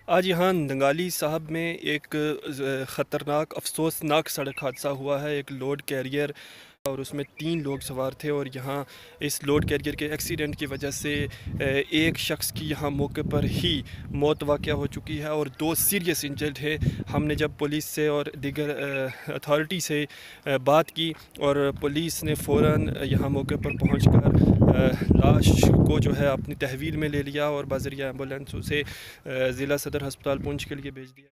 आज यहाँ नंगाली साहब में एक ख़तरनाक अफसोसनाक सड़क हादसा हुआ है। एक लोड कैरियर और उसमें 3 लोग सवार थे और यहाँ इस लोड कैरियर के एक्सीडेंट की वजह से एक शख्स की यहाँ मौके पर ही मौत वाक़या हो चुकी है और 2 सीरियस इंजर्ड है। हमने जब पुलिस से और दीगर अथॉरिटी से बात की और पुलिस ने फ़ौरन यहाँ मौके पर पहुंचकर लाश को जो है अपनी तहवील में ले लिया और बाज़रिया एम्बुलेंस उसे ज़िला सदर अस्पताल पुंछ के लिए भेज दिया।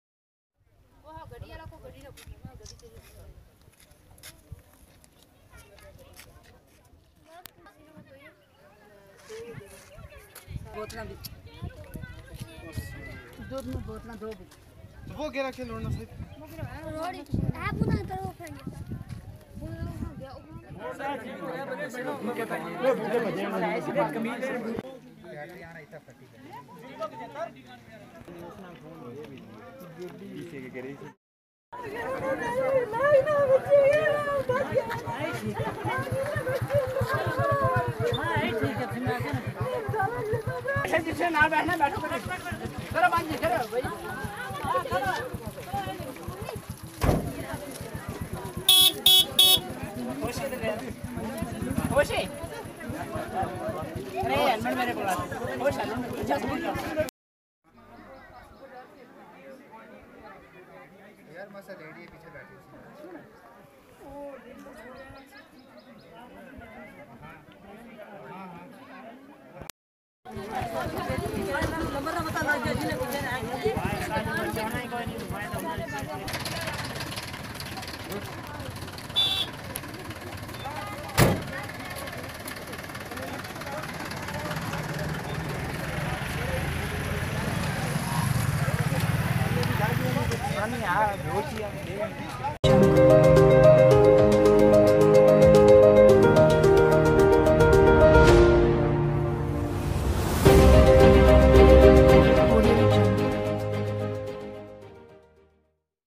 दूध में बोतल दो भी तो वो गिरा के लोड़ना सही आप उधर करो फ्रेंड जिससे ना बैठना बैठो करो बांध करो भाई खुशी अरे हेलमेट मेरे को खुश यार मसा रेडी पीछे बैठी यार